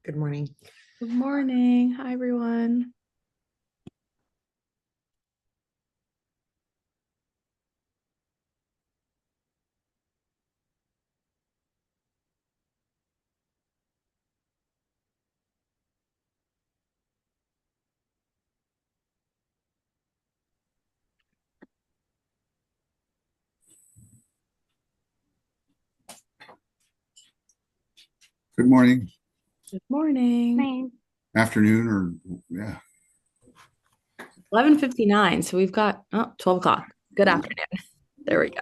Good morning. Good morning. Hi, everyone. Good morning, Good morning. afternoon, or yeah. 11:59. So we've got 12 o'clock. Good afternoon. There we go.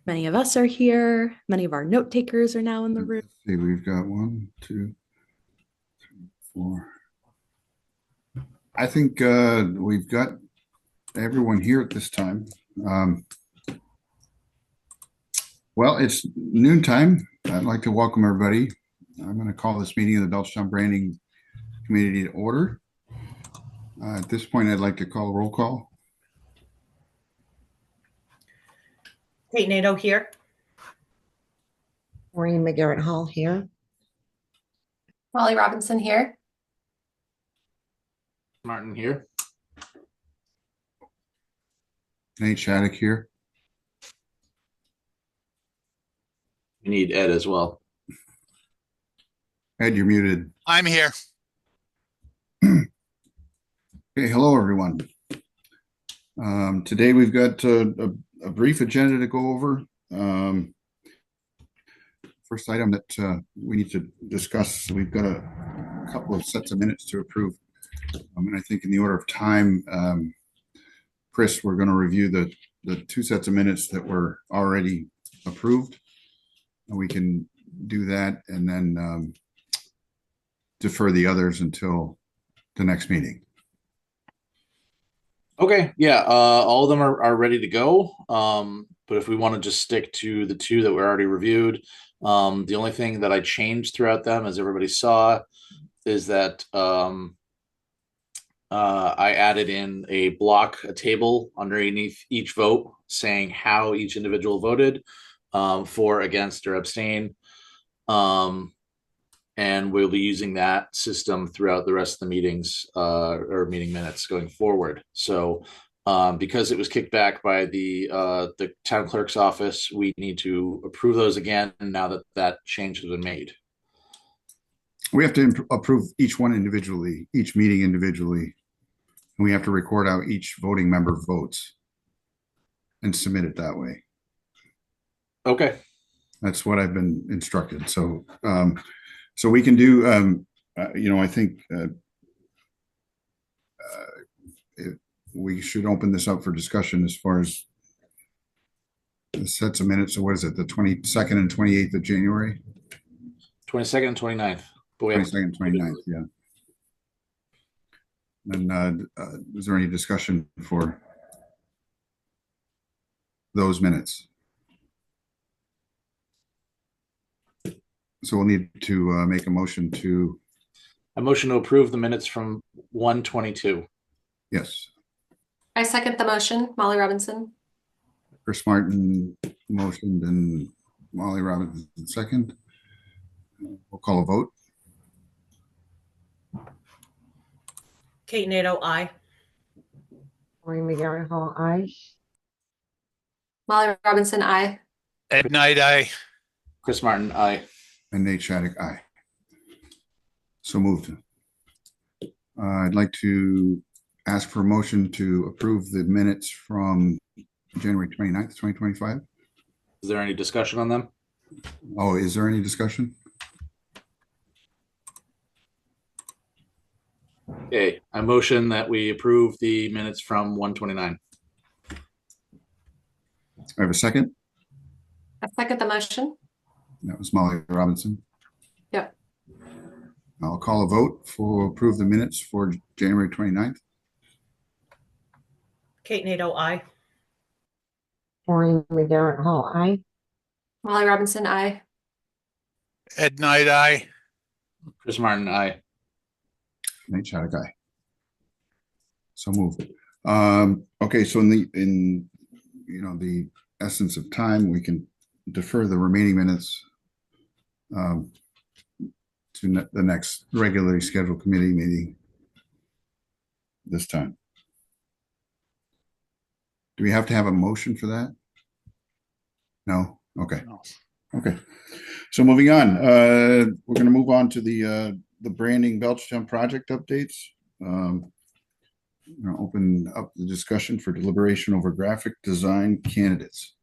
Many of us are here. Many of our note takers are now in the room. Let's see, we've got 1, 2, 3, 4. I think we've got everyone here at this time. Well, it's noontime. I'd like to welcome everybody. I'm going to call this meeting of the Belchertown Branding Committee to order. At this point, I'd like to call a roll call. Kate Nato here. Maureen McGarrett Hall here. Molly Robinson here. Martin here. Nate Shattuck here. We need Ed as well. Ed, you're muted. I'm here. Okay, hello everyone. Today we've got a brief agenda to go over. First item that we need to discuss, we've got a couple of sets of minutes to approve. And I think in the order of time, Chris, we're going to review the 2 sets of minutes that were already approved. And we can do that and then defer the others until the next meeting. Okay, yeah, all of them are ready to go. But if we want to just stick to the 2 that were already reviewed, the only thing that I changed throughout them, as everybody saw, is that I added in a table underneath each vote saying how each individual voted, for, against, or abstain. And we'll be using that system throughout the rest of the meetings or meeting minutes going forward. So because it was kicked back by the town clerk's office, we need to approve those again now that that change has been made. We have to approve each one individually, each meeting individually. And we have to record out each voting member votes and submit it that way. Okay. That's what I've been instructed. So, so we can do, I think we should open this up for discussion as far as the sets of minutes. So what is it, the 22nd and 28th of January? 22nd and 29th. 22nd, 29th, yeah. And is there any discussion for those minutes? So we'll need to make a motion to. A motion to approve the minutes from 1/22. Yes. I second the motion. Molly Robinson. Chris Martin motioned and Molly Robinson second. We'll call a vote. Kate Nato, aye. Maureen McGarrett Hall, aye. Molly Robinson, aye. Ed Knight, aye. Chris Martin, aye. And Nate Shattuck, aye. So moved. I'd like to ask for a motion to approve the minutes from January 29th, 2025. Is there any discussion on them? Oh, is there any discussion? Okay, I motion that we approve the minutes from 1/29. I have a second. I second the motion. That was Molly Robinson. Yep. I'll call a vote for approve the minutes for January 29th. Kate Nato, aye. Maureen McGarrett Hall, aye. Molly Robinson, aye. Ed Knight, aye. Chris Martin, aye. Nate Shattuck, aye. So moved. Okay, so in the essence of time, we can defer the remaining minutes to the next regularly scheduled committee meeting this time. Do we have to have a motion for that? No? Okay. No. Okay. So moving on, we're going to move on to the branding Belchertown project updates. Open up the discussion for deliberation over graphic design candidates.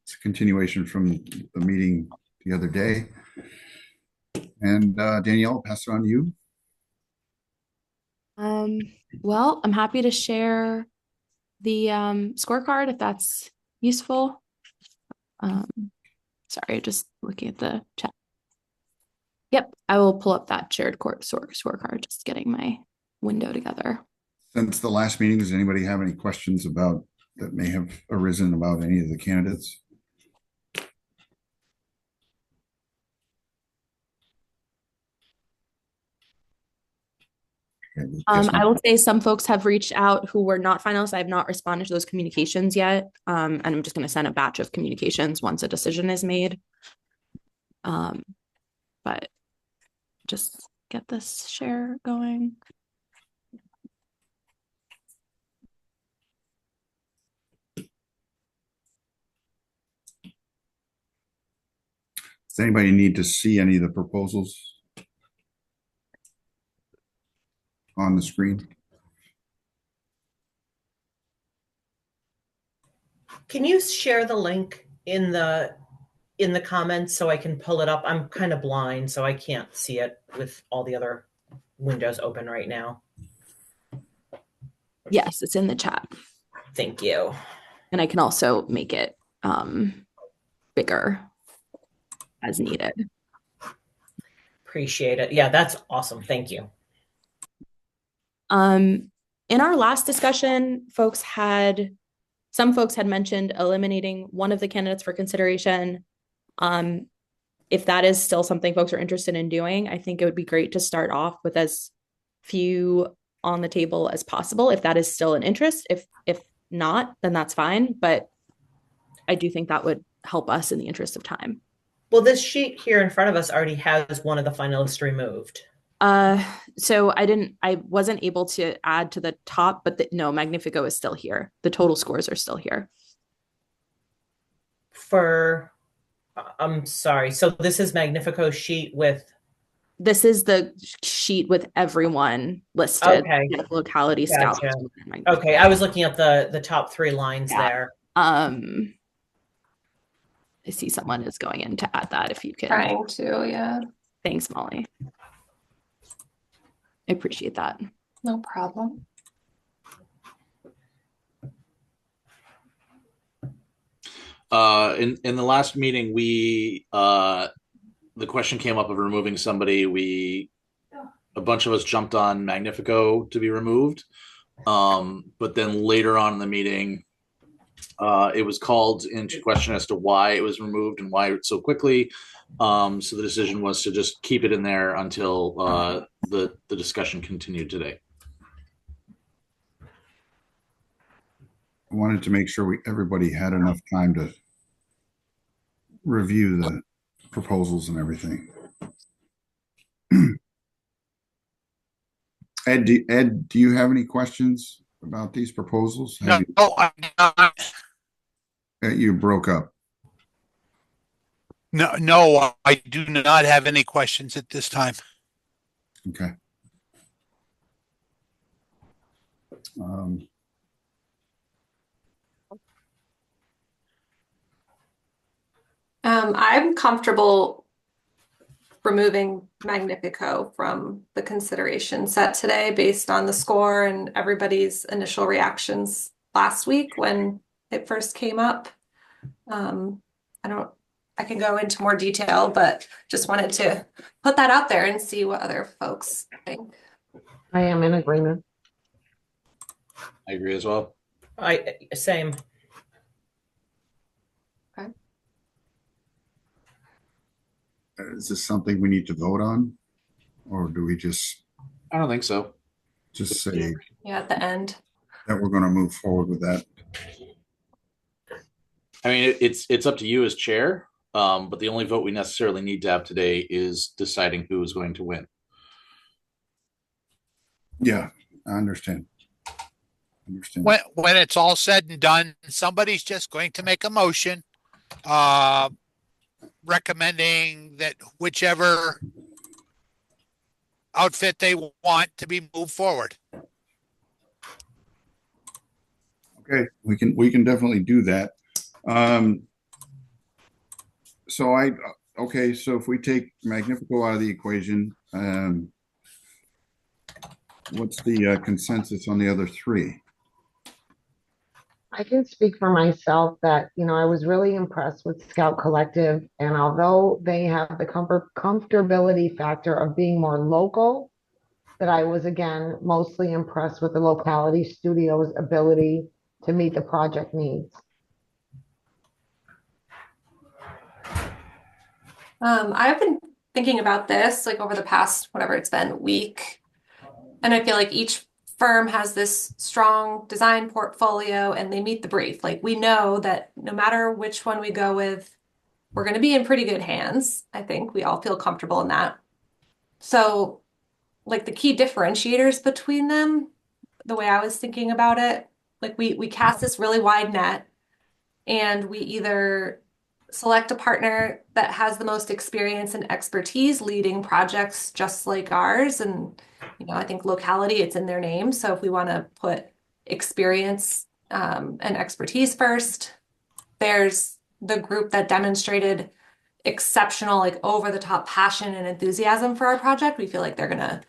It's a continuation from the meeting the other day. And Danielle, I'll pass it on to you. Well, I'm happy to share the scorecard if that's useful. Sorry, just looking at the chat. Yep, I will pull up that shared scorecard, just getting my window together. Since the last meeting, does anybody have any questions about that may have arisen about any of the candidates? Okay, I will say some folks have reached out who were not finalists. I have not responded to those communications yet. And I'm just going to send a batch of communications once a decision is made. But just get this share going. Does anybody need to see any of the proposals on the screen? Can you share the link in the comments so I can pull it up? I'm kind of blind, so I can't see it with all the other windows open right now. Yes, it's in the chat. Thank you. And I can also make it bigger as needed. Appreciate it. Yeah, that's awesome. Thank you. In our last discussion, some folks had mentioned eliminating one of the candidates for consideration. If that is still something folks are interested in doing, I think it would be great to start off with as few on the table as possible. If that is still an interest, if not, then that's fine. But I do think that would help us in the interest of time. Well, this sheet here in front of us already has one of the finalists removed. So I wasn't able to add to the top, but no, Magnifico is still here. The total scores are still here. I'm sorry. So this is Magnifico's sheet with. This is the sheet with everyone listed. Okay. Locality Gotcha. Studio. Okay, I was looking at the top three lines there. I see someone is going in to add that if you can. Trying to, yeah. Thanks, Molly. I appreciate that. No problem. In the last meeting, the question came up of removing somebody. A bunch of us jumped on Magnifico to be removed. But then later on in the meeting, it was called into question as to why it was removed and why so quickly. So the decision was to just keep it in there until the discussion continued today. I wanted to make sure everybody had enough time to review the proposals and everything. Ed, do you have any questions about these proposals? No, I'm not. You broke up. No, I do not have any questions at this time. Okay. I'm comfortable removing Magnifico from the consideration set today based on the score and everybody's initial reactions last week when it first came up. I can go into more detail, but just wanted to put that out there and see what other folks think. I am in agreement. I agree as well. Same. Okay. Is this something we need to vote on, or do we just I don't think so. say? Yeah, at the end. that we're going to move forward with that. I mean, it's up to you as chair, but the only vote we necessarily need to have today is deciding who is going to win. Yeah, I understand. When it's all said and done, somebody's just going to make a motion recommending that whichever outfit they want to be moved forward. Okay, we can definitely do that. So if we take Magnifico out of the equation, what's the consensus on the other three? I can speak for myself that, I was really impressed with Scout Collective. And although they have the comfortability factor of being more local, that I was, again, mostly impressed with the Locality Studio's ability to meet the project needs. I've been thinking about this like over the past, whatever it's been, week. And I feel like each firm has this strong design portfolio and they meet the brief. Like we know that no matter which one we go with, we're going to be in pretty good hands. I think we all feel comfortable in that. So like the key differentiators between them, the way I was thinking about it, like we cast this really wide net and we either select a partner that has the most experience and expertise leading projects just like ours. And, I think locality, it's in their name. So if we want to put experience and expertise first, there's the group that demonstrated exceptional, like over the top passion and enthusiasm for our project. We feel like they're going to,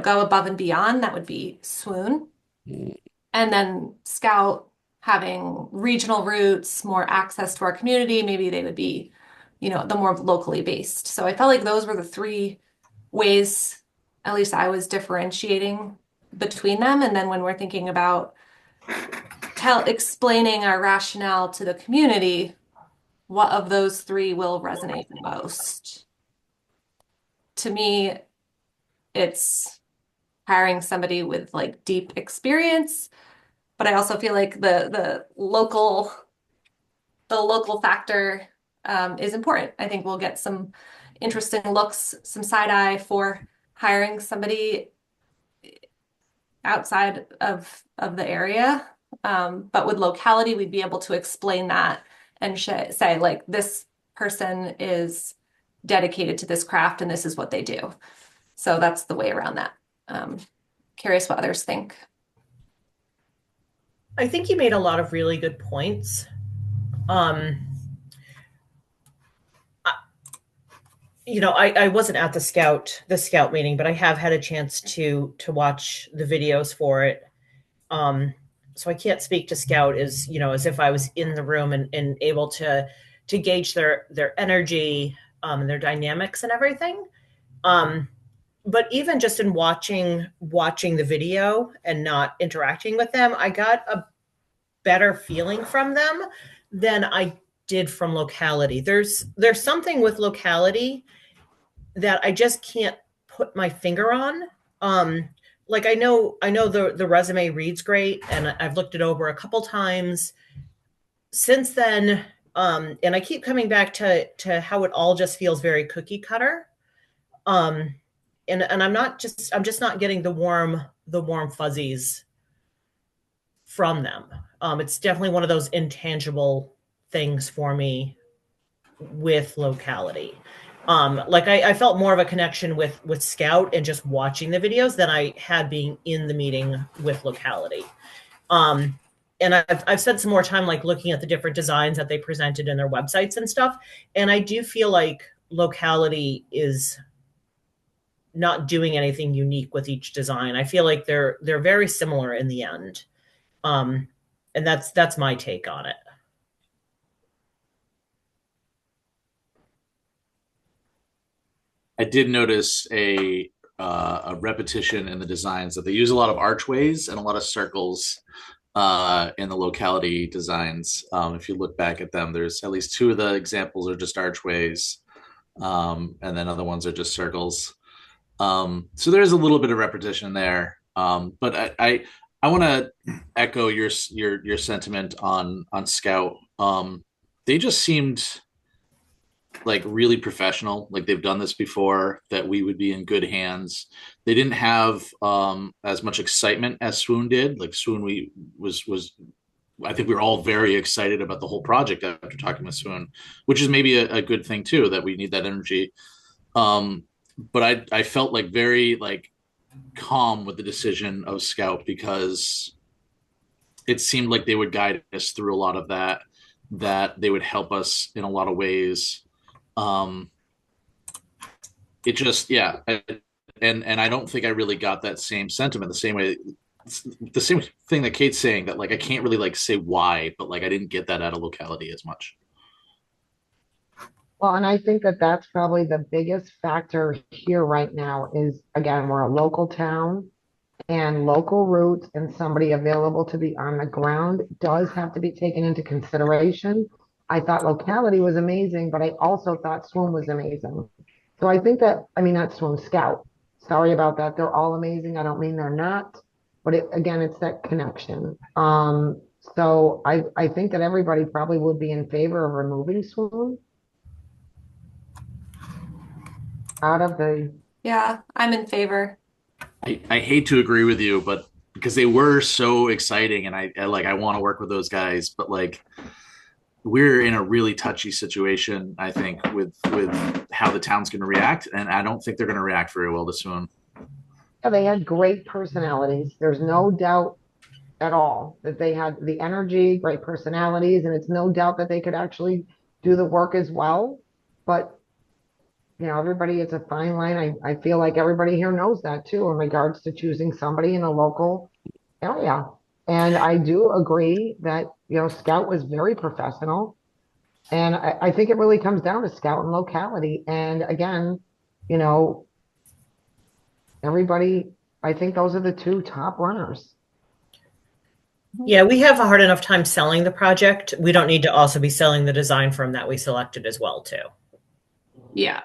go above and beyond. That would be Swoon. And then Scout, having regional roots, more access to our community, maybe they would be, the more locally based. So I felt like those were the three ways, at least I was differentiating between them. And then when we're thinking about explaining our rationale to the community, what of those three will resonate the most? To me, it's hiring somebody with like deep experience, but I also feel like the local factor is important. I think we'll get some interesting looks, some side eye for hiring somebody outside of the area. But with locality, we'd be able to explain that and say like this person is dedicated to this craft and this is what they do. So that's the way around that. Curious what others think. I think you made a lot of really good points. I wasn't at the scout meeting, but I have had a chance to watch the videos for it. So I can't speak to Scout as if I was in the room and able to gauge their energy, their dynamics and everything. But even just in watching the video and not interacting with them, I got a better feeling from them than I did from locality. There's something with locality that I just can't put my finger on. Like I know the resume reads great and I've looked it over a couple times since then. And I keep coming back to how it all just feels very cookie cutter. And I'm just not getting the warm fuzzies from them. It's definitely one of those intangible things for me with locality. Like I felt more of a connection with Scout and just watching the videos than I had being in the meeting with locality. And I've spent some more time like looking at the different designs that they presented in their websites and stuff. And I do feel like locality is not doing anything unique with each design. I feel like they're very similar in the end. And that's my take on it. I did notice a repetition in the designs that they use a lot of archways and a lot of circles in the locality designs. If you look back at them, there's at least two of the examples are just archways, and then other ones are just circles. So there's a little bit of repetition there. But I I want to echo your sentiment on Scout. They just seemed like really professional, like they've done this before, that we would be in good hands. They didn't have as much excitement as Swoon did. Like Swoon, we was I think we were all very excited about the whole project after talking with Swoon, which is maybe a good thing too, that we need that energy. But I felt like very like calm with the decision of Scout because it seemed like they would guide us through a lot of that, that they would help us in a lot of ways. Um, it just, yeah. And I don't think I really got that same sentiment the same way, the same thing that Kate's saying, that like I can't really like say why, but like I didn't get that out of Locality as much. Well, and I think that that's probably the biggest factor here right now is, again, we're a local town and local routes and somebody available to be on the ground does have to be taken into consideration. I thought Locality was amazing, but I also thought Swoon was amazing. So I think that, I mean, not Swoon, Scout. Sorry about that. They're all amazing. I don't mean they're not, but again, it's that connection. So I think that everybody probably would be in favor of removing Swoon out of the, Yeah, I'm in favor. I hate to agree with you, but because they were so exciting and I like I want to work with those guys, but like we're in a really touchy situation, I think, with how the town's going to react, and I don't think they're going to react very well this soon. yeah, they had great personalities. There's no doubt at all that they had the energy, great personalities, and it's no doubt that they could actually do the work as well. But you know, everybody, it's a fine line. I feel like everybody here knows that too in regards to choosing somebody in a local area. And I do agree that, you know, Scout was very professional. And I think it really comes down to Scout and Locality. And again, you know, everybody, I think those are the two top runners. Yeah, we have a hard enough time selling the project. We don't need to also be selling the design firm that we selected as well, too. Yeah.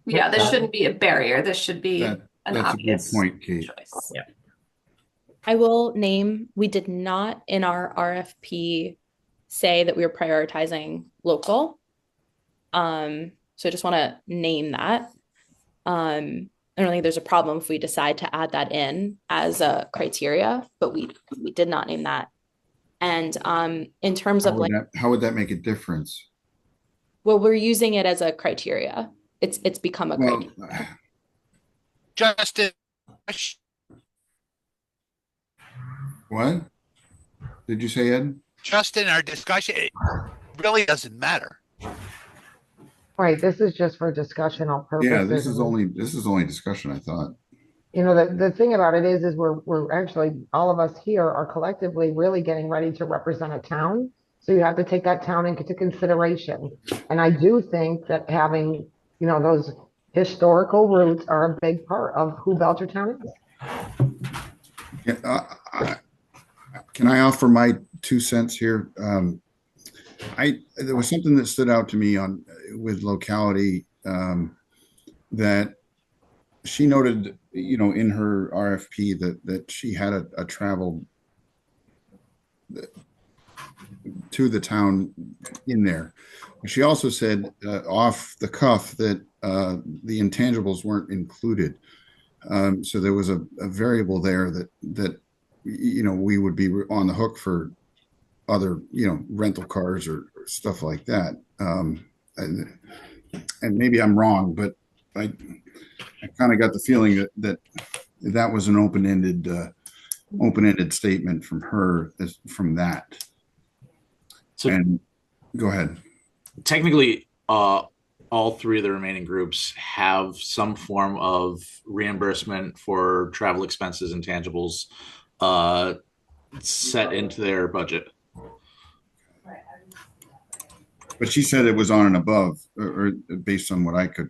Yeah, this shouldn't be a barrier. This should be an That's obvious a good point, Kate. choice. Yeah. I will name, we did not in our RFP say that we were prioritizing local. So I just want to name that. I don't think there's a problem if we decide to add that in as a criteria, but we did not name that. And in terms of How would that make a difference? well, we're using it as a criteria. It's become a Well, criteria. Justin, what did you say, Ed? Justin, our discussion, it really doesn't matter. Right. This is just for discussional purposes. Yeah, this is only discussion, I thought. You know, the thing about it is we're actually, all of us here are collectively really getting ready to represent a town. So you have to take that town into consideration. And I do think that having, you know, those historical roots are a big part of who Belchertown is. Yeah, can I offer my 2 cents here? There was something that stood out to me with Locality, that she noted, you know, in her RFP that she had a travel to the town in there. She also said off the cuff that the intangibles weren't included. So there was a variable there that you know we would be on the hook for other, you know, rental cars or stuff like that. And maybe I'm wrong, but I kind of got the feeling that was an open-ended statement from her from that. So And go ahead. technically, all three of the remaining groups have some form of reimbursement for travel expenses and tangibles set into their budget. But she said it was on and above, or based on what I could.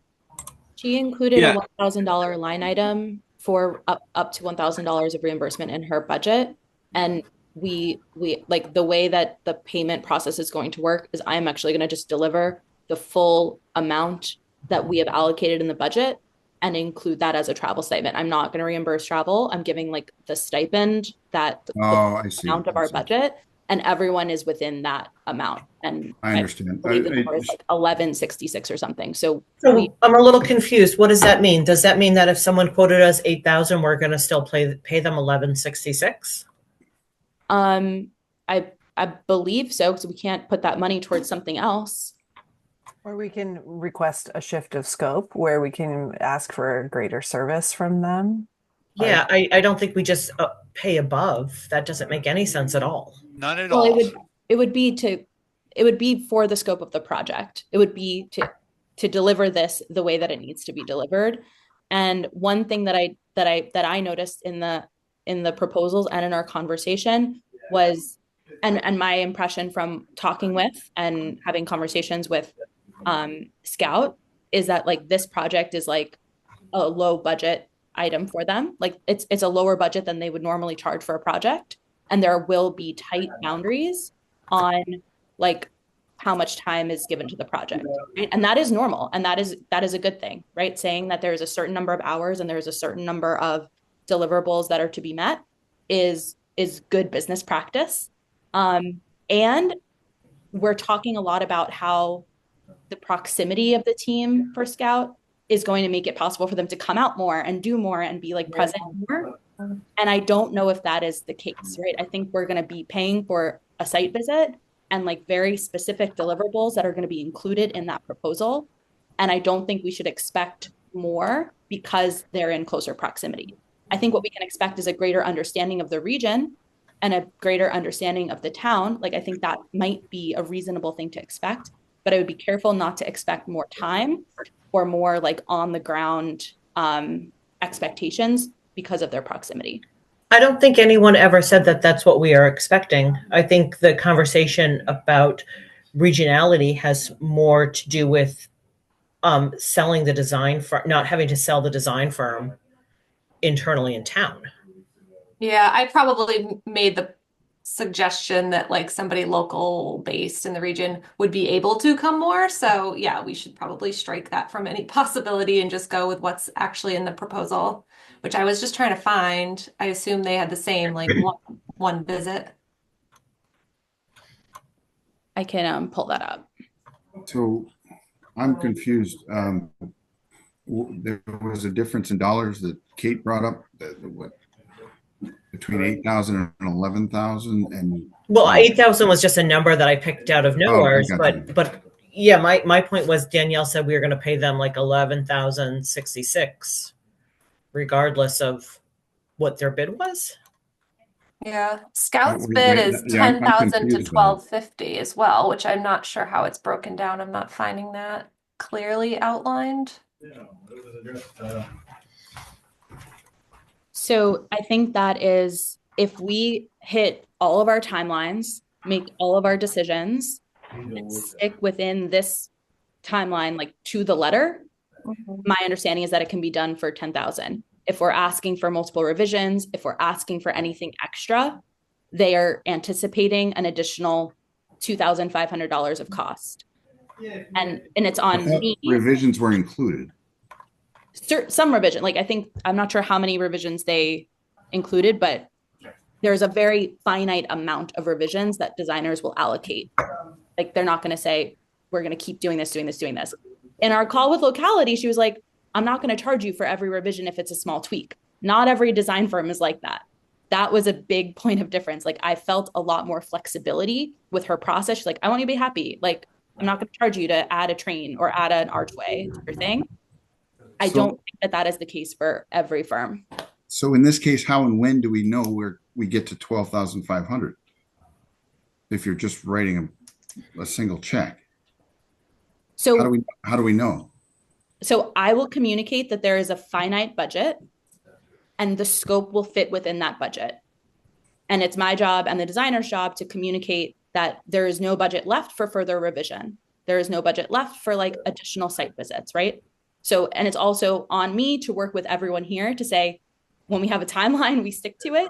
She included Yeah. a $1,000 line item for up to $1,000 of reimbursement in her budget. And we like the way that the payment process is going to work is I'm actually going to just deliver the full amount that we have allocated in the budget. and include that as a travel stipend. I'm not going to reimburse travel. I'm giving like the stipend that the Oh, I see. amount of I our see. budget, and everyone is within that amount. And I understand. believe the number is like 1166 or something. So I'm a little confused. What does that mean? Does that mean that if someone quoted us 8,000, we're going to still pay them 1166? I believe so, because we can't put that money towards something else. Or we can request a shift of scope where we can ask for greater service from them. Yeah, I don't think we just pay above. That doesn't make any sense at all. Not at Well, all. it would be for the scope of the project. It would be to deliver this the way that it needs to be delivered. And one thing that I noticed in the proposals and in our conversation was, and my impression from talking with and having conversations with Scout, is that like this project is like a low budget item for them. Like it's a lower budget than they would normally charge for a project, and there will be tight boundaries on like how much time is given to the project, right? And that is normal, and that is a good thing, right? Saying that there is a certain number of hours and there is a certain number of deliverables that are to be met is good business practice. And we're talking a lot about how the proximity of the team for Scout is going to make it possible for them to come out more and do more and be like present more. And I don't know if that is the case, right? I think we're going to be paying for a site visit and like very specific deliverables that are going to be included in that proposal. And I don't think we should expect more because they're in closer proximity. I think what we can expect is a greater understanding of the region and a greater understanding of the town. Like, I think that might be a reasonable thing to expect, but I would be careful not to expect more time or more like on the ground expectations because of their proximity. I don't think anyone ever said that that's what we are expecting. I think the conversation about regionality has more to do with selling the design for not having to sell the design firm internally in town. Yeah, I probably made the suggestion that like somebody local based in the region would be able to come more. So yeah, we should probably strike that from any possibility and just go with what's actually in the proposal, which I was just trying to find. I assume they had the same like one visit. I can pull that up. So I'm confused. There was a difference in dollars that Kate brought up, what, between 8,000 and 11,000, and well, 8,000 was just a number that I picked out of nowhere, but yeah, my point was Danielle said we were going to pay them like 11,066, regardless of what their bid was. Yeah, Scout's bid is 10,000 to 1250 as well, which I'm not sure how it's broken down. I'm not finding that clearly outlined. So I think that is, if we hit all of our timelines, make all of our decisions, and stick within this timeline, like to the letter, my understanding is that it can be done for 10,000. If we're asking for multiple revisions, if we're asking for anything extra, they are anticipating an additional $2,500 of cost. And it's on me. Revisions were included. Some revision, like I think, I'm not sure how many revisions they included, but there's a very finite amount of revisions that designers will allocate. Like they're not going to say, we're going to keep doing this. In our call with Locality, she was like, I'm not going to charge you for every revision if it's a small tweak. Not every design firm is like that. That was a big point of difference. Like I felt a lot more flexibility with her process. She's like, I want you to be happy. Like, I'm not going to charge you to add a train or add an archway to your thing. I don't think that is the case for every firm. So in this case, how and when do we know where we get to 12,500? If you're just writing a single check. So how do we know? So I will communicate that there is a finite budget and the scope will fit within that budget. And it's my job and the designer's job to communicate that there is no budget left for further revision. There is no budget left for like additional site visits, right? So, and it's also on me to work with everyone here to say, when we have a timeline, we stick to it.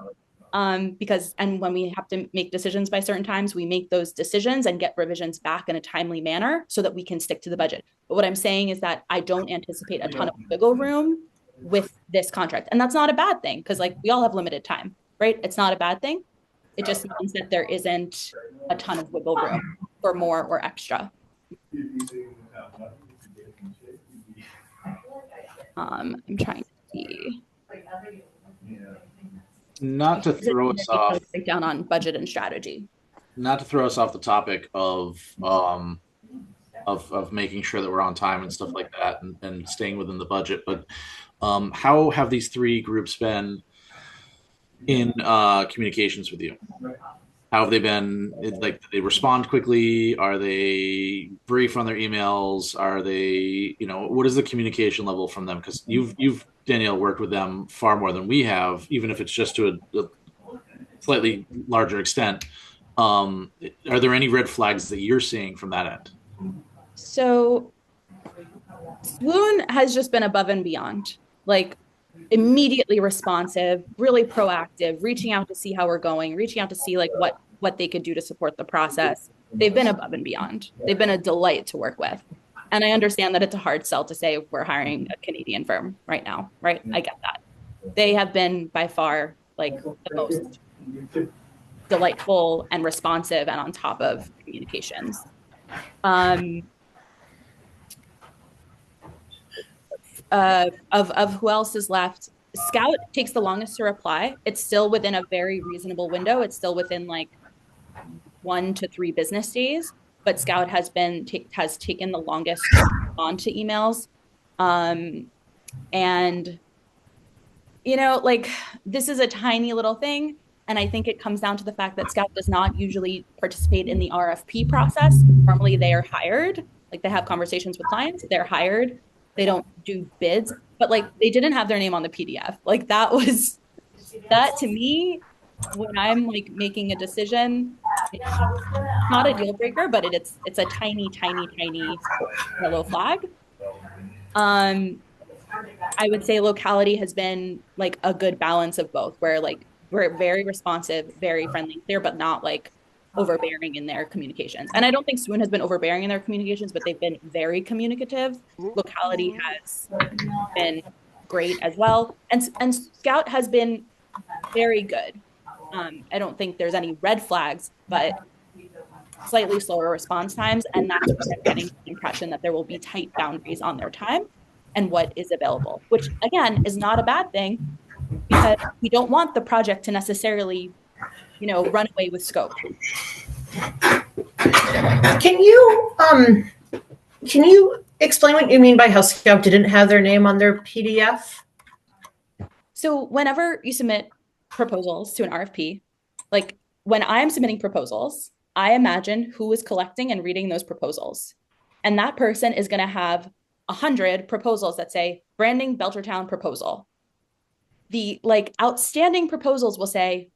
Because when we have to make decisions by certain times, we make those decisions and get revisions back in a timely manner so that we can stick to the budget. But what I'm saying is that I don't anticipate a ton of wiggle room with this contract. And that's not a bad thing, because like we all have limited time, right? It's not a bad thing. It just means that there isn't a ton of wiggle room for more or extra. I'm trying to see. Not to throw us off. Breakdown on budget and strategy. Not to throw us off the topic of making sure that we're on time and stuff like that, and staying within the budget. But how have these three groups been in communications with you? How have they been? Like, do they respond quickly? Are they brief on their emails? Are they, what is the communication level from them? Because you've Danielle, worked with them far more than we have, even if it's just to a slightly larger extent. Are there any red flags that you're seeing from that end? So Swoon has just been above and beyond, like immediately responsive, really proactive, reaching out to see how we're going, reaching out to see like what they could do to support the process. They've been above and beyond. They've been a delight to work with. And I understand that it's a hard sell to say we're hiring a Canadian firm right now, right? I get that. They have been by far like the most delightful and responsive and on top of communications. Of who else is left, Scout takes the longest to reply. It's still within a very reasonable window. It's still within like 1 to 3 business days, but Scout has taken the longest to respond to emails. And like this is a tiny little thing. And I think it comes down to the fact that Scout does not usually participate in the RFP process. Normally they are hired, like they have conversations with clients, they're hired. They don't do bids, but like they didn't have their name on the PDF. Like that to me, when I'm like making a decision, it's not a deal breaker, but it's a tiny yellow flag. I would say Locality has been like a good balance of both, where like we're very responsive, very friendly, clear, but not like overbearing in their communications. And I don't think Swoon has been overbearing in their communications, but they've been very communicative. Locality has been great as well. And Scout has been very good. I don't think there's any red flags, but slightly slower response times. And that's what I'm getting the impression that there will be tight boundaries on their time and what is available, which again is not a bad thing, because we don't want the project to necessarily run away with scope. Can you explain what you mean by how Scout didn't have their name on their PDF? So whenever you submit proposals to an RFP, like when I'm submitting proposals, I imagine who is collecting and reading those proposals. And that person is going to have 100 proposals that say branding Belchertown proposal. The like outstanding proposals will say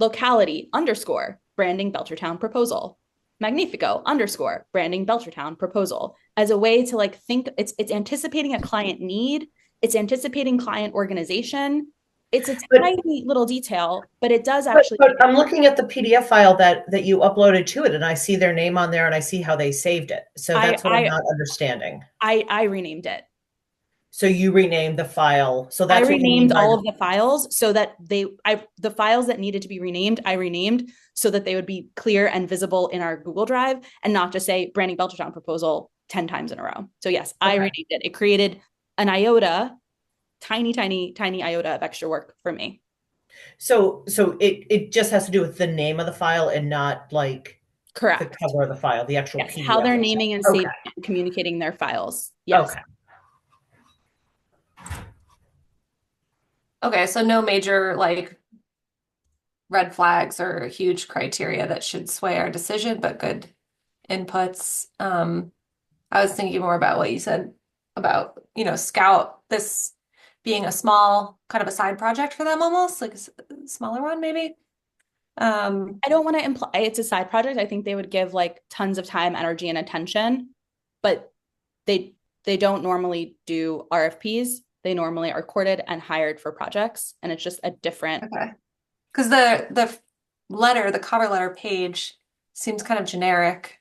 Locality _ branding Belchertown proposal, Magnifico _ branding Belchertown proposal, as a way to like think it's anticipating a client need, it's anticipating client organization. It's a tiny little detail, but it does actually. But I'm looking at the PDF file that you uploaded to it, and I see their name on there, and I see how they saved it. So that's what I'm not understanding. I renamed it. So you renamed the file. So that's I renamed all of the files so that the files that needed to be renamed, I renamed so that they would be clear and visible in our Google Drive and not just say branding Belchertown proposal 10 times in a row. So yes, I renamed it. It created an iota, tiny iota of extra work for me. So it just has to do with the name of the file and not like correct the cover of the file, the actual yes, PDF. how they're naming and saving and communicating their files. Yes. Okay, so no major like red flags or huge criteria that should sway our decision, but good inputs. I was thinking more about what you said about, Scout, this being a small kind of a side project for them, almost like a smaller one, maybe. I don't want to imply it's a side project. I think they would give like tons of time, energy, and attention, but they don't normally do RFPs. They normally are courted and hired for projects, and it's just a different Because the cover letter page seems kind of generic.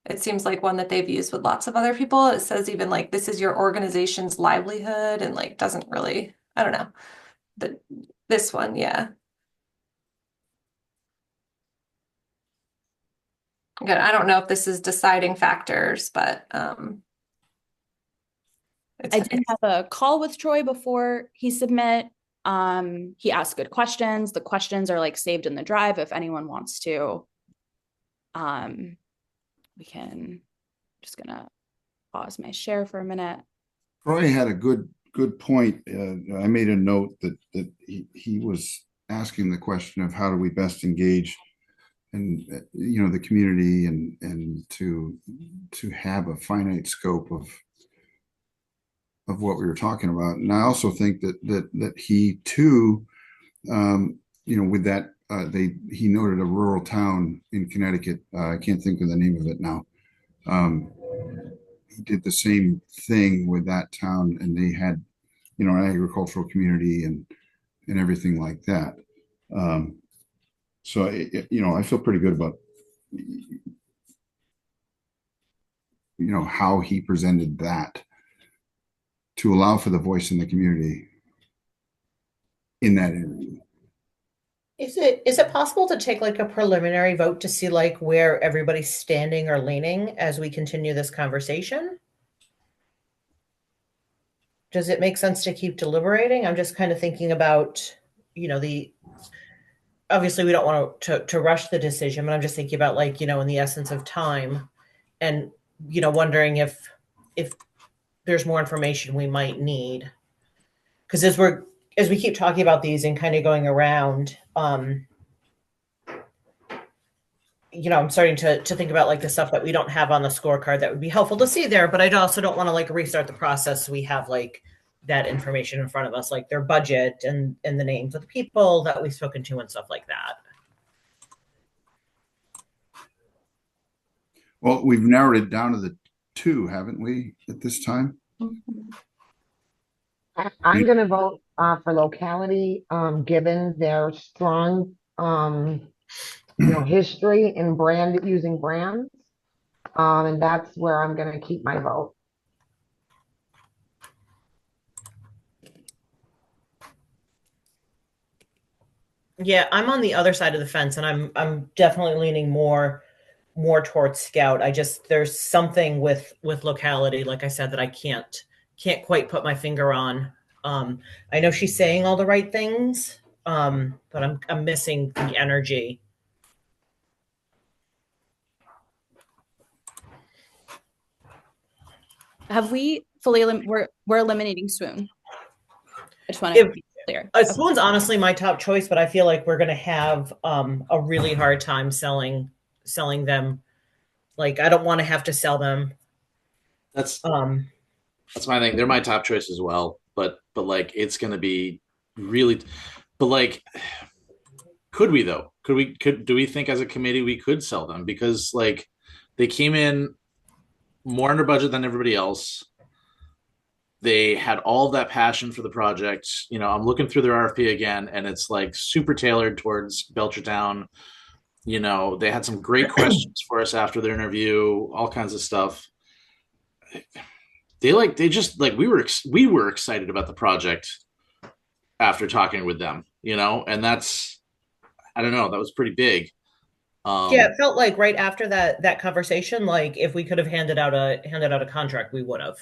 It seems like one that they've used with lots of other people. It says even like this is your organization's livelihood and like doesn't really, I don't know. This one, yeah. Again, I don't know if this is deciding factors, but I did have a call with Troy before he submit. He asked good questions. The questions are like saved in the drive if anyone wants to. We can just gonna pause my share for a minute. Troy had a good point. I made a note that he was asking the question of how do we best engage and the community and to have a finite scope of what we were talking about. And I also think that he too, with that, he noted a rural town in Connecticut. I can't think of the name of it now. He did the same thing with that town, and they had, an agricultural community and everything like that. So I feel pretty good about how he presented that to allow for the voice in the community in that interview. Is it possible to take like a preliminary vote to see like where everybody's standing or leaning as we continue this conversation? Does it make sense to keep deliberating? I'm just kind of thinking about, obviously we don't want to rush the decision, but I'm just thinking about like, in the essence of time and, wondering if there's more information we might need. Because as we keep talking about these and kind of going around, I'm starting to think about like the stuff that we don't have on the scorecard that would be helpful to see there, but I also don't want to like restart the process. So we have like that information in front of us, like their budget and the names of the people that we've spoken to and stuff like that. Well, we've narrowed it down to the 2, haven't we, at this time? I'm going to vote for locality, given their strong, history in using brands. And that's where I'm going to keep my vote. Yeah, I'm on the other side of the fence, and I'm definitely leaning more towards Scout. There's something with locality, like I said, that I can't quite put my finger on. I know she's saying all the right things, but I'm missing the energy. Have we fully we're eliminating Swoon? I just want to be clear. Swoon's honestly my top choice, but I feel like we're going to have a really hard time selling them. Like I don't want to have to sell them. That's my thing. They're my top choice as well, but like it's going to be really, but like, could we though? Do we think as a committee we could sell them because like they came in more under budget than everybody else. They had all of that passion for the project. I'm looking through their RFP again, and it's like super tailored towards Belchertown. They had some great questions for us after their interview, all kinds of stuff. We were excited about the project after talking with them, and that's, I don't know, that was pretty big. Yeah, it felt like right after that conversation, like if we could have handed out a contract, we would have.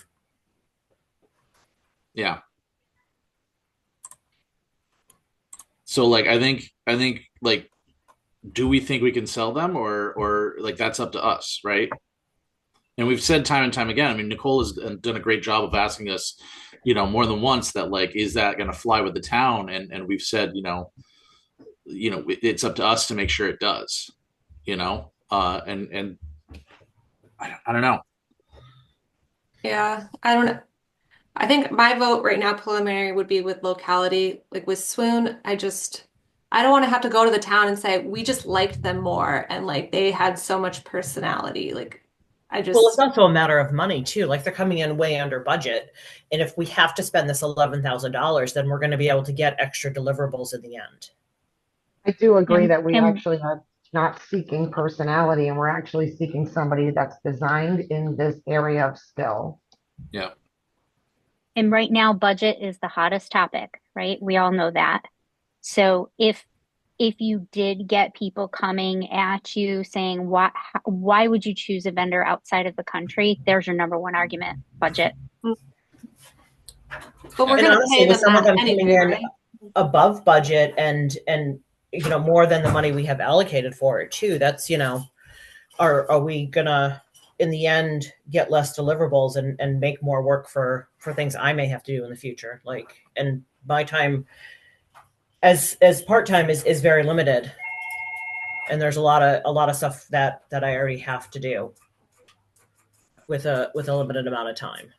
Yeah. So like I think like, do we think we can sell them or like that's up to us, right? And we've said time and time again, I mean, Nicole has done a great job of asking us, more than once that like, is that going to fly with the town? And we've said, it's up to us to make sure it does, and I don't know. Yeah, I don't know. I think my vote right now, preliminary, would be with locality. Like with Swoon, I don't want to have to go to the town and say, we just liked them more. And like, they had so much personality. Like, well, it's also a matter of money too. Like they're coming in way under budget. And if we have to spend this $11,000, then we're going to be able to get extra deliverables in the end. I do agree And, that we and actually are not seeking personality and we're actually seeking somebody that's designed in this area of skill. Yeah. and right now, budget is the hottest topic, right? We all know that. So if you did get people coming at you saying, why would you choose a vendor outside of the country? There's your number one argument, budget. But we're And going to honestly, pay with them some of that them coming anyway, in right? above budget and more than the money we have allocated for it too, that's are we gonna in the end get less deliverables and make more work for things I may have to do in the future, like, and my time as part-time is very limited, and there's a lot of stuff that I already have to do with a limited amount of time.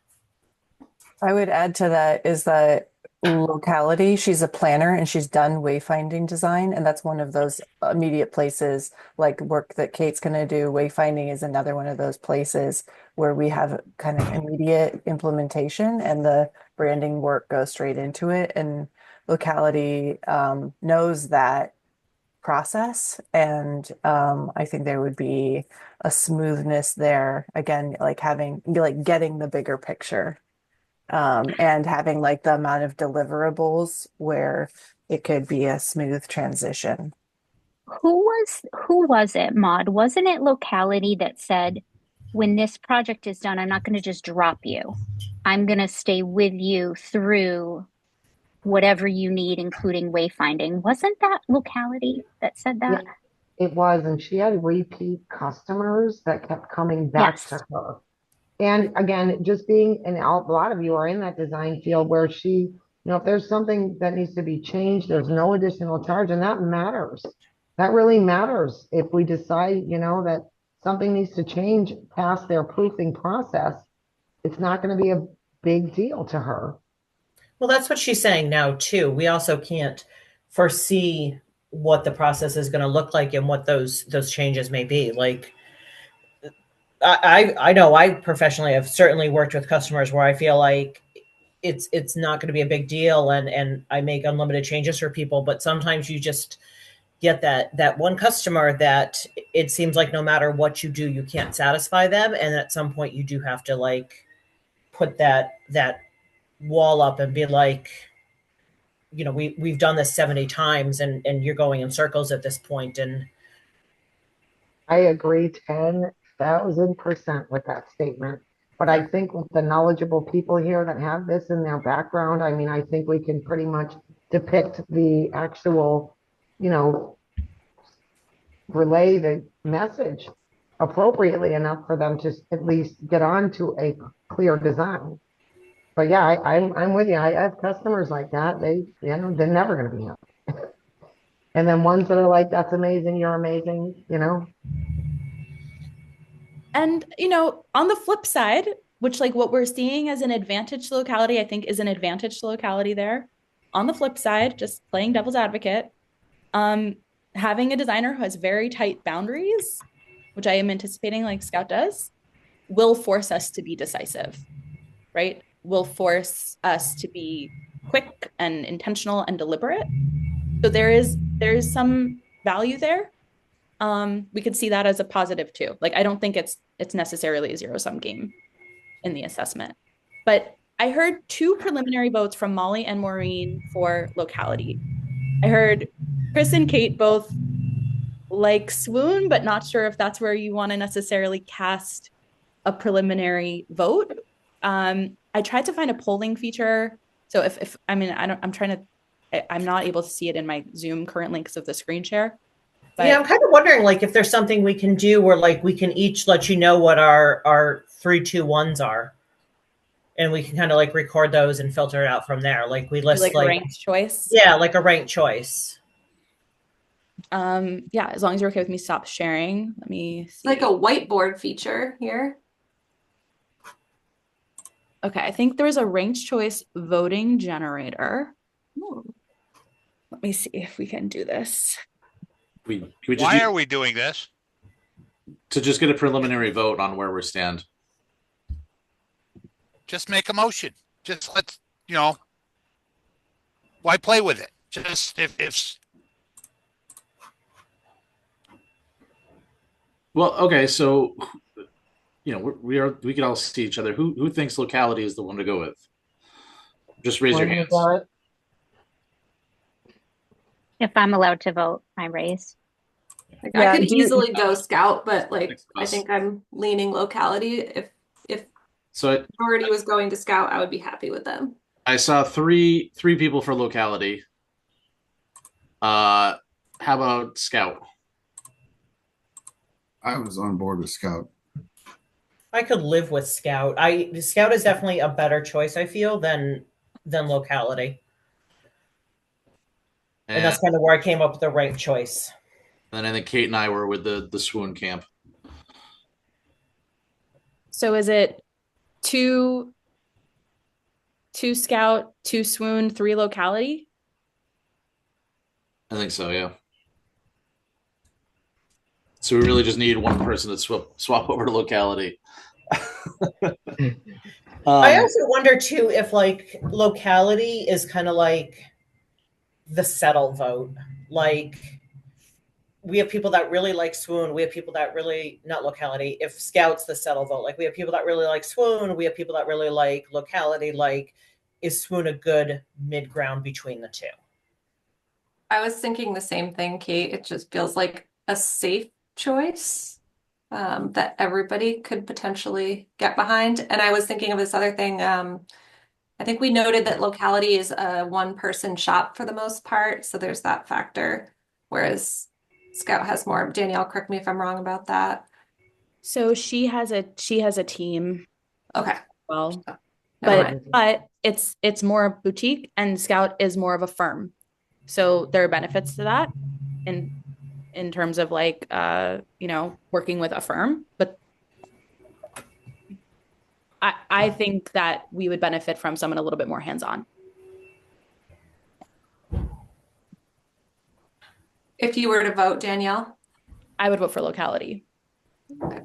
I would add to that is that Locality, she's a planner and she's done wayfinding design. And that's one of those immediate places like work that Kate's going to do. Wayfinding is another one of those places where we have kind of immediate implementation and the branding work goes straight into it. And Locality knows that process. And I think there would be a smoothness there. Again, like getting the bigger picture. And having like the amount of deliverables where it could be a smooth transition. Who was it, Maud? Wasn't it Locality that said, when this project is done, I'm not going to just drop you. I'm going to stay with you through whatever you need, including wayfinding. Wasn't that Locality that said that? Yeah, it was. And she had repeat customers that kept coming back Yes. to her. And again, just being, and a lot of you are in that design field where if there's something that needs to be changed, there's no additional charge, and that matters. That really matters. If we decide, that something needs to change past their proofing process, it's not going to be a big deal to her. Well, that's what she's saying now too. We also can't foresee what the process is going to look like and what those changes may be. Like, I know I professionally have certainly worked with customers where I feel like it's not going to be a big deal, and I make unlimited changes for people, but sometimes you just get that one customer that it seems like no matter what you do, you can't satisfy them, and at some point you do have to like put that wall up and be like, we've done this 70 times and you're going in circles at this point. And I agree 10,000% with that statement. But I think with the knowledgeable people here that have this in their background, I mean, I think we can pretty much depict the actual, relay the message appropriately enough for them to at least get on to a clear design. But yeah, I'm with you. I have customers like that. They're never going to be happy. And then ones that are like, that's amazing, you're amazing, And, on the flip side, which like what we're seeing as an advantage to Locality, I think is an advantage to Locality there. On the flip side, just playing devil's advocate, having a designer who has very tight boundaries, which I am anticipating like Scout does, will force us to be decisive, right? Will force us to be quick and intentional and deliberate. So there is some value there. We could see that as a positive too. Like, I don't think it's necessarily a zero-sum game in the assessment. But I heard 2 preliminary votes from Molly and Maureen for Locality. I heard Chris and Kate both like Swoon, but not sure if that's where you want to necessarily cast a preliminary vote. I tried to find a polling feature. So if I mean, I'm not able to see it in my Zoom currently because of the screen share. But yeah, I'm kind of wondering like if there's something we can do where like we can each let you know what our 3, 2, 1s are. And we can kind of like record those and filter it out from there. Like we list like ranked choice. Yeah, like a ranked choice. Yeah, as long as you're okay with me stop sharing. Let me see. It's like a whiteboard feature here. Okay, I think there's a ranked choice voting generator. Let me see if we can do this. Why are we doing this? To just get a preliminary vote on where we stand. Just make a motion. Just let's, why play with it? Just if Well, okay, so we could all see each other. Who thinks locality is the one to go with? Just raise your Want to hands. do it? If I'm allowed to vote, I raise. Like, Yeah, I could do you- easily go scout, but like Thanks, I Gus. think I'm leaning locality. If So majority was going to scout, I would be happy with them. I saw three people for locality. How about Scout? I was on board with Scout. I could live with Scout. Scout is definitely a better choice, I feel, than locality. And that's kind of where I came up with the right choice. And I think Kate and I were with the Swoon camp. So is it two Scout, two Swoon, three locality? I think so, yeah. So we really just need one person to swap over to locality. I also wonder too if like locality is kind of like the settle vote. Like we have people that really like Swoon. We have people that really not locality. If Scout's the settle vote, like we have people that really like Swoon. We have people that really like locality. Like, is Swoon a good mid ground between the two? I was thinking the same thing, Kate. It just feels like a safe choice that everybody could potentially get behind. And I was thinking of this other thing. I think we noted that locality is a one-person shop for the most part, so there's that factor. Whereas Scout has more. Danielle, correct me if I'm wrong about that. So she has a team. Okay. Well, Never mind. but it's more boutique, and Scout is more of a firm. So there are benefits to that in terms of like working with a firm. But I think that we would benefit from someone a little bit more hands-on. If you were to vote, Danielle? I would vote for locality. Okay.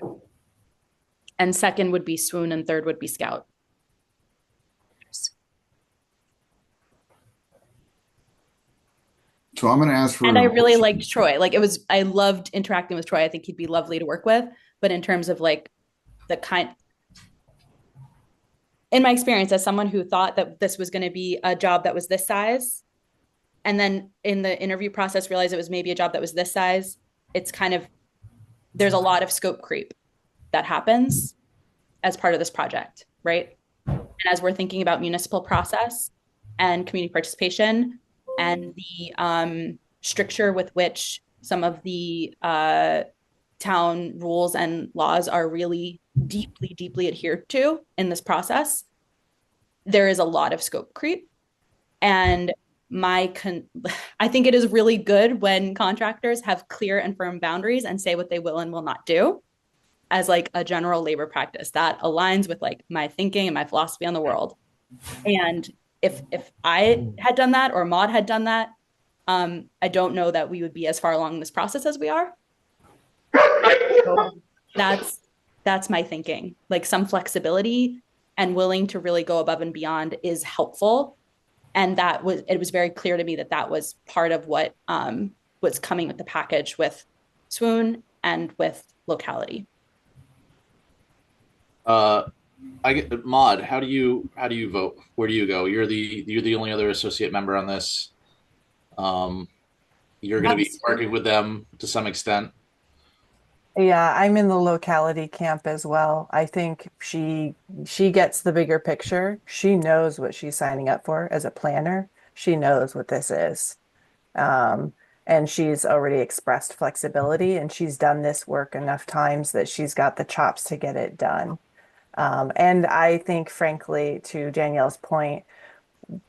And second would be Swoon, and third would be Scout. So I'm going to ask for. And I really liked Troy. Like I loved interacting with Troy. I think he'd be lovely to work with. But in terms of like in my experience as someone who thought that this was going to be a job that was this size, and then in the interview process realized it was maybe a job that was this size, it's kind of, there's a lot of scope creep that happens as part of this project, right? And as we're thinking about municipal process and community participation and the stricture with which some of the town rules and laws are really deeply, deeply adhered to in this process, there is a lot of scope creep. And I think it is really good when contractors have clear and firm boundaries and say what they will and will not do as like a general labor practice that aligns with like my thinking and my philosophy on the world. And if I had done that or Maud had done that, I don't know that we would be as far along in this process as we are. So that's my thinking. Like some flexibility and willing to really go above and beyond is helpful. And it was very clear to me that was part of what was coming with the package with Swoon and with locality. Maud, how do you vote? Where do you go? You're the only other associate member on this. You're going to be working with them to some extent. Yeah, I'm in the locality camp as well. I think she gets the bigger picture. She knows what she's signing up for as a planner. She knows what this is. And she's already expressed flexibility, and she's done this work enough times that she's got the chops to get it done. And I think, frankly, to Danielle's point,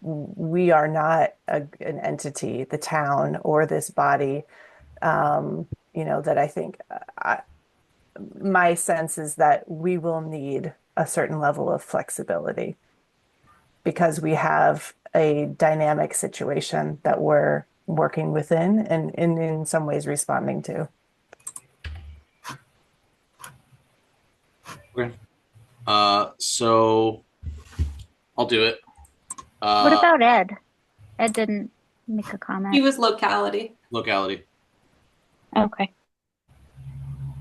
we are not an entity, the town or this body, that I think my sense is that we will need a certain level of flexibility because we have a dynamic situation that we're working within and in some ways responding to. Okay. So I'll do it. What about Ed? Ed didn't make a comment. He was locality. Locality. Okay.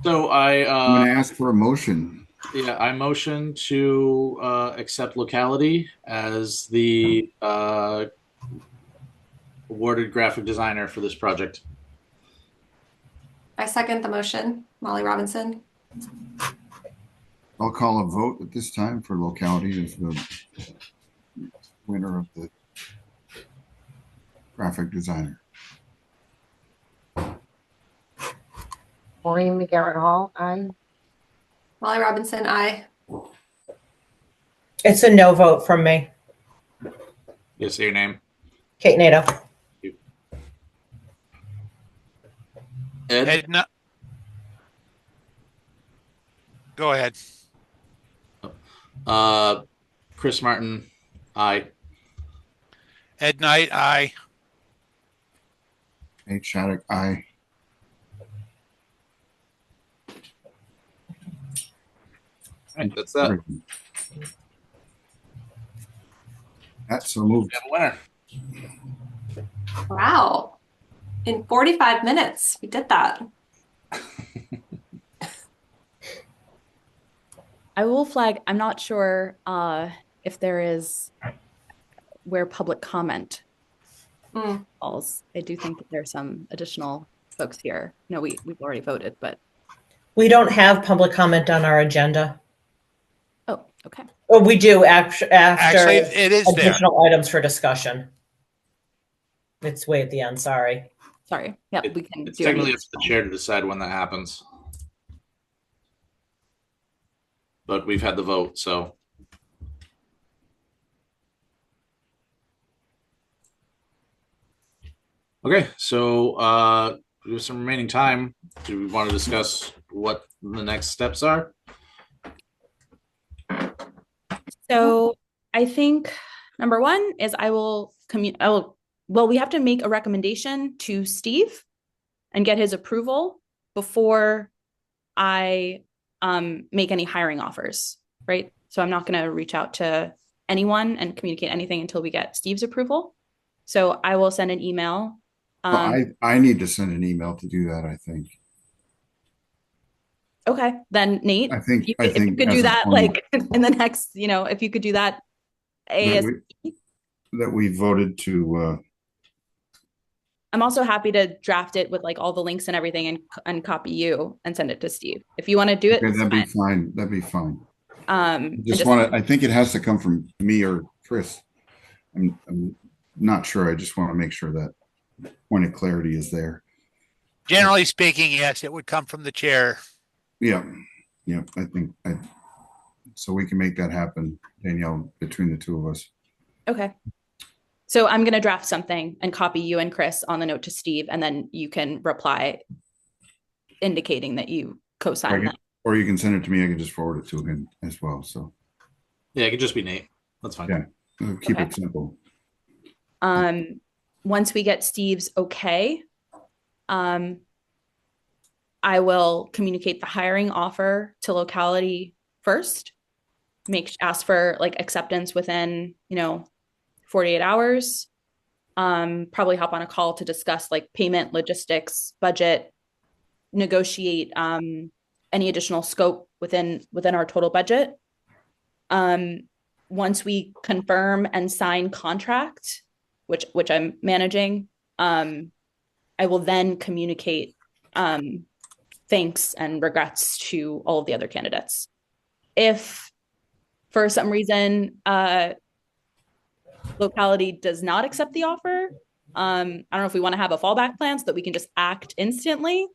So I'm going to ask for a motion. yeah, I motion to accept Locality as the awarded graphic designer for this project. I second the motion. Molly Robinson. I'll call a vote at this time for Locality as the winner of the graphic designer. Maureen McGarrett Hall, aye. Molly Robinson, aye. It's a no vote from me. Yes, say your name. Kate Nato. Ed? Edna. Go ahead. Chris Martin, aye. Ed Knight, aye. Nate Shattuck, aye. All right, that's that. That's so moved. We have a winner. Wow. In 45 minutes, we did that. I will flag, I'm not sure if there is where public comment falls. I do think that there's some additional folks here. No, we've already voted, but. We don't have public comment on our agenda. Oh, okay. Oh, we do after Actually, it is there. additional items for discussion. It's way at the end, sorry. Sorry. Yep, we can It's do technically it. up to the chair to decide when that happens. But we've had the vote, so. Okay, so we have some remaining time. Do we want to discuss what the next steps are? So I think number one is we have to make a recommendation to Steve and get his approval before I make any hiring offers, right? So I'm not going to reach out to anyone and communicate anything until we get Steve's approval. So I will send an email. I need to send an email to do that, I think. Okay, then Nate, I think if you could do that like in the next, if you could do that that we voted to I'm also happy to draft it with like all the links and everything and copy you and send it to Steve. If you want to do it, okay, that'd be fine. That'd be fine. I think it has to come from me or Chris. I'm not sure. I just want to make sure that point of clarity is there. Generally speaking, yes, it would come from the chair. Yeah. I think so we can make that happen, Danielle, between the two of us. Okay. So I'm going to draft something and copy you and Chris on the note to Steve, and then you can reply indicating that you co-sign that. Or you can send it to me. I can just forward it to him as well. So yeah, it could just be Nate. That's fine. Yeah, keep it simple. Once we get Steve's okay, I will communicate the hiring offer to Locality first. Ask for like acceptance within 48 hours. Probably hop on a call to discuss like payment, logistics, budget, negotiate any additional scope within our total budget. Once we confirm and sign contract, which I'm managing, I will then communicate thanks and regrets to all of the other candidates. If for some reason Locality does not accept the offer, I don't know if we want to have a fallback plan so that we can just act instantly.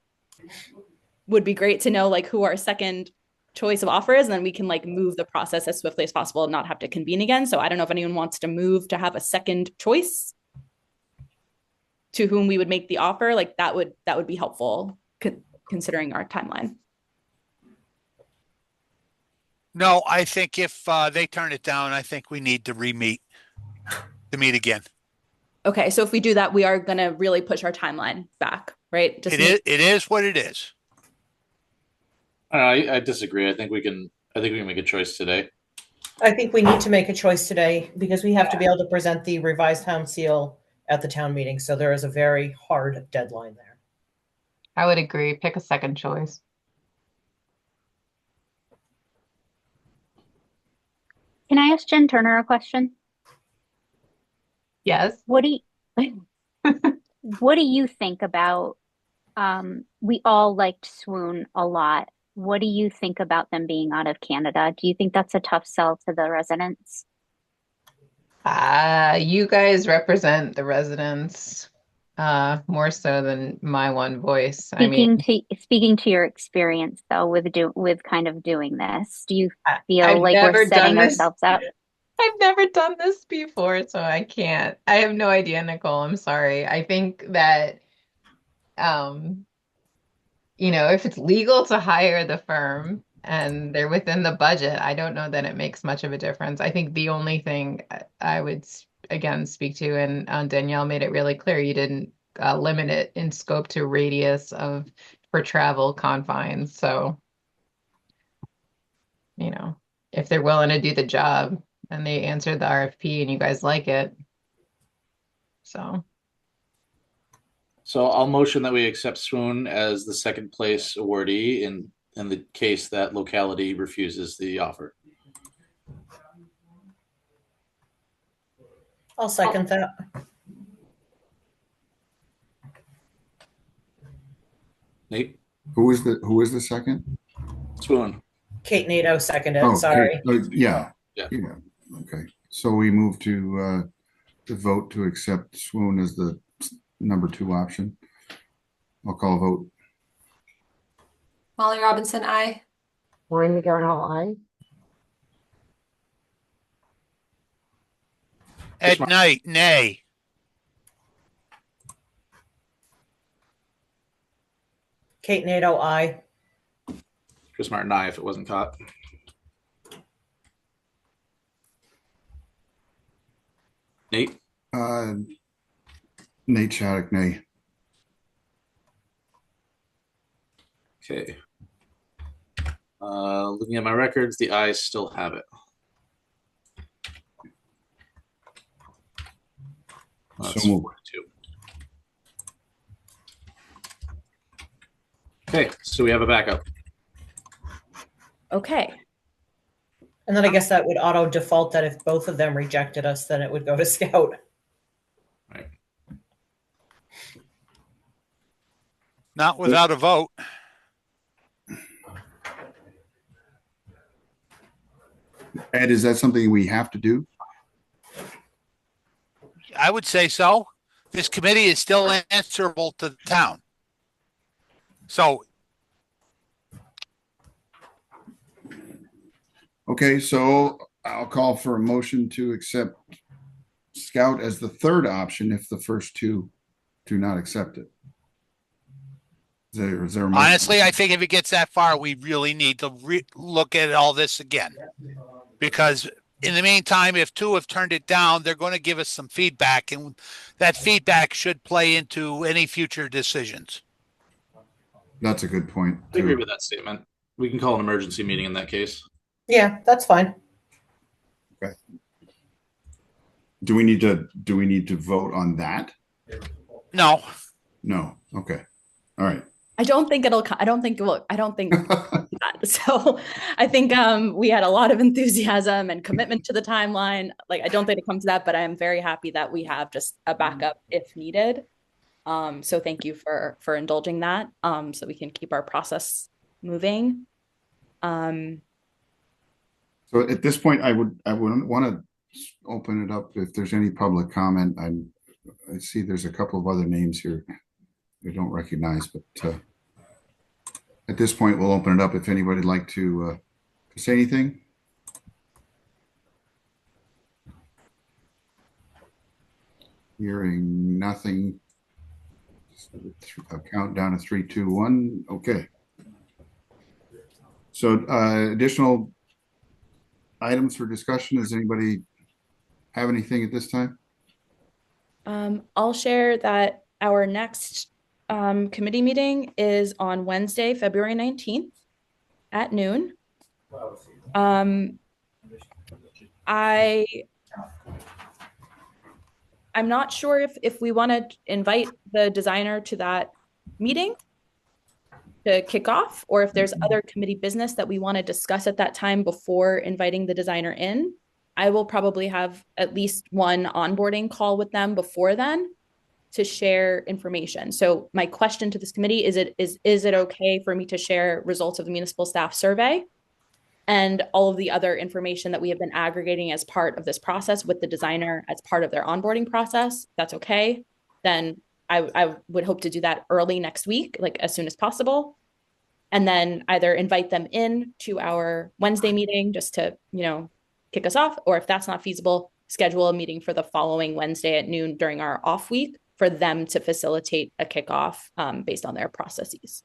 Would be great to know like who our second choice of offer is, and then we can like move the process as swiftly as possible and not have to convene again. So I don't know if anyone wants to move to have a second choice to whom we would make the offer. Like that would be helpful considering our timeline. No, I think if they turn it down, I think we need to meet again. Okay, so if we do that, we are going to really push our timeline back, right? It is what it is. I disagree. I think we can make a choice today. I think we need to make a choice today because we have to be able to present the revised town seal at the town meeting. So there is a very hard deadline there. I would agree. Pick a second choice. Can I ask Jen Turner a question? Yes. What do you what do you think about we all liked Swoon a lot. What do you think about them being out of Canada? Do you think that's a tough sell to the residents? You guys represent the residents more so than my one voice. I mean, Speaking to your experience though with kind of doing this, do you feel I've like never we're done setting this. ourselves up? I've never done this before, so I can't. I have no idea, Nicole. I'm sorry. I think that um, if it's legal to hire the firm and they're within the budget, I don't know that it makes much of a difference. I think the only thing I would again speak to, and Danielle made it really clear, you didn't limit it in scope to radius for travel confines. So, if they're willing to do the job and they answered the RFP and you guys like it. So I'll motion that we accept Swoon as the second place awardee in the case that Locality refuses the offer. I'll second that. Nate? Who is the second? Swoon. Kate Nato seconded. Oh, Sorry. yeah. Yeah. Okay. So we move to vote to accept Swoon as the number 2 option. I'll call a vote. Molly Robinson, aye. Maureen McGarrett-Hall, aye. Ed Knight, nay. Kate Nato, aye. Chris Martin, aye, if it wasn't caught. Nate? Nate Shattuck, nay. Okay. Looking at my records, the ayes still have it. That's So moved. 4-2. Okay, so we have a backup. Okay. And then I guess that would auto default that if both of them rejected us, then it would go to Scout. Right. Not without a vote. Ed, is that something we have to do? I would say so. This committee is still answerable to the town. So Okay, so I'll call for a motion to accept Scout as the third option if the first two do not accept it. Is there a motion? honestly, I think if it gets that far, we really need to look at all this again. Because in the meantime, if 2 have turned it down, they're going to give us some feedback, and that feedback should play into any future decisions. That's a good point. I agree with that statement. We can call an emergency meeting in that case. Yeah, that's fine. Okay. Do we need to vote on that? No. No. Okay. All right. I don't think so. I think we had a lot of enthusiasm and commitment to the timeline. Like, I don't think it comes to that, but I am very happy that we have just a backup if needed. So thank you for indulging that, so we can keep our process moving. So at this point, I would want to open it up if there's any public comment. I see there's a couple of other names here I don't recognize, but at this point, we'll open it up if anybody'd like to say anything. Hearing nothing. A countdown of 3, 2, 1. Okay. So additional items for discussion. Does anybody have anything at this time? I'll share that our next committee meeting is on Wednesday, February 19th at noon. I'm not sure if we want to invite the designer to that meeting to kick off, or if there's other committee business that we want to discuss at that time before inviting the designer in. I will probably have at least one onboarding call with them before then to share information. So my question to this committee is it okay for me to share results of the municipal staff survey and all of the other information that we have been aggregating as part of this process with the designer as part of their onboarding process? That's okay. Then I would hope to do that early next week, like as soon as possible. And then either invite them in to our Wednesday meeting just to, kick us off, or if that's not feasible, schedule a meeting for the following Wednesday at noon during our off week for them to facilitate a kickoff based on their processes.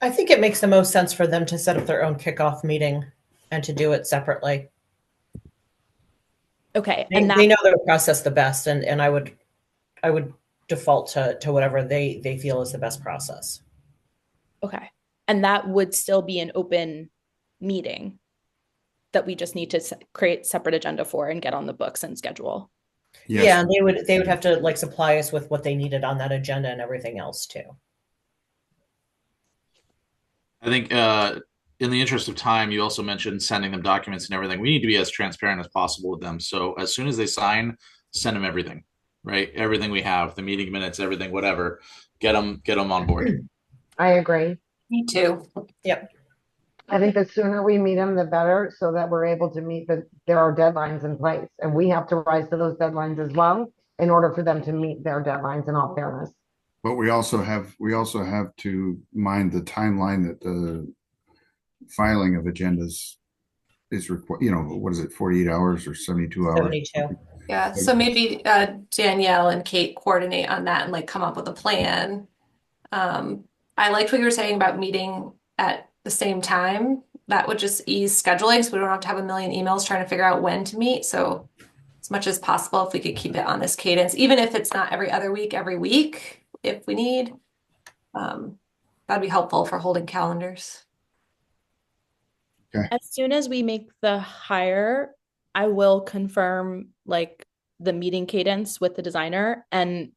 I think it makes the most sense for them to set up their own kickoff meeting and to do it separately. Okay. They know their process the best, and I would default to whatever they feel is the best process. Okay. And that would still be an open meeting that we just need to create separate agenda for and get on the books and schedule. Yes. Yeah, and they would have to like supply us with what they needed on that agenda and everything else too. I think in the interest of time, you also mentioned sending them documents and everything. We need to be as transparent as possible with them. So as soon as they sign, send them everything, right? Everything we have, the meeting minutes, everything, whatever. Get them on board. I agree. Me too. Yep. I think the sooner we meet them, the better, so that we're able to meet there are deadlines in place, and we have to rise to those deadlines as well in order for them to meet their deadlines, in all fairness. But we also have to mind the timeline that the filing of agendas is required. What is it, 48 hours or 72 hours? 72. Yeah, so maybe Danielle and Kate coordinate on that and like come up with a plan. I liked what you were saying about meeting at the same time. That would just ease scheduling, so we don't have to have a million emails trying to figure out when to meet. So as much as possible, if we could keep it on this cadence, even if it's not every other week, every week, if we need, that'd be helpful for holding calendars. As soon as we make the hire, I will confirm like the meeting cadence with the designer and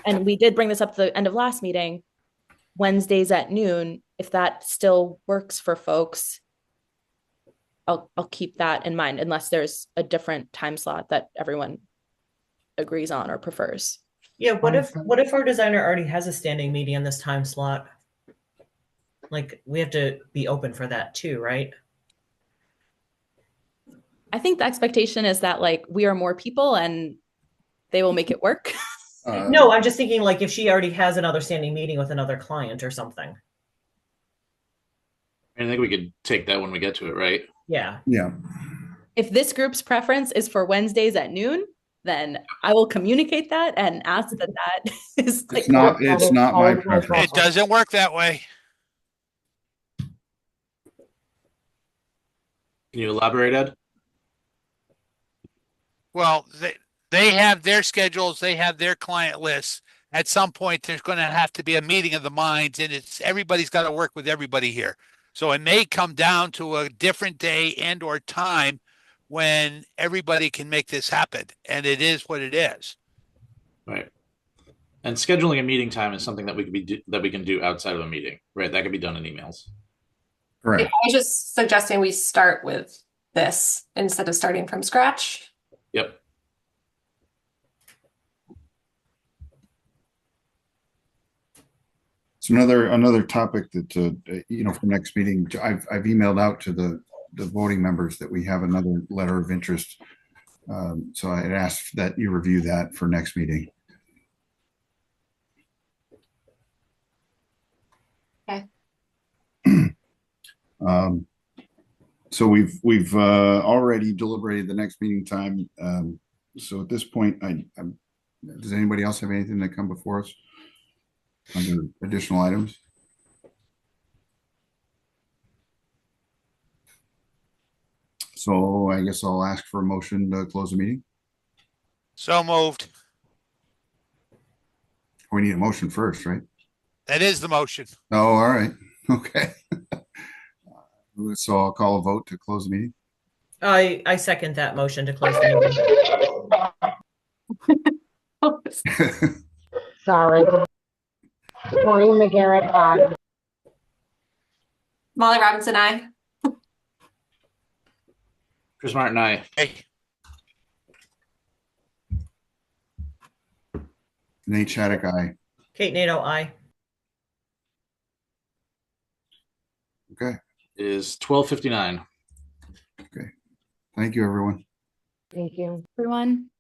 and we did bring this up at the end of last meeting, Wednesdays at noon. If that still works for folks, I'll keep that in mind unless there's a different time slot that everyone agrees on or prefers. Yeah, what if our designer already has a standing meeting in this time slot? Like, we have to be open for that too, right? I think the expectation is that like we are more people and they will make it work. No, I'm just thinking like if she already has another standing meeting with another client or something. I think we could take that when we get to it, right? Yeah. Yeah. If this group's preference is for Wednesdays at noon, then I will communicate that and ask that is like It's not my preference. It doesn't work that way. Can you elaborate, Ed? Well, they have their schedules, they have their client lists. At some point, there's going to have to be a meeting of the minds, and everybody's got to work with everybody here. So it may come down to a different day and or time when everybody can make this happen, and it is what it is. Right. And scheduling a meeting time is something that we can do outside of a meeting, right? That could be done in emails. Correct. I was just suggesting we start with this instead of starting from scratch. Yep. It's another topic that for next meeting. I've emailed out to the voting members that we have another letter of interest. So I'd ask that you review that for next meeting. Okay. So we've already deliberated the next meeting time. So at this point, does anybody else have anything that come before us under additional items? So I guess I'll ask for a motion to close the meeting. So moved. We need a motion first, right? That is the motion. Oh, all right. Okay. So I'll call a vote to close the meeting. I second that motion to close the meeting. Sorry. Maureen McGarrett, aye. Molly Robinson, aye. Chris Martin, aye. Hey, Nate Shattuck, aye. Kate Nato, aye. Okay, It is 12:59. thank you, everyone. Thank you. Everyone.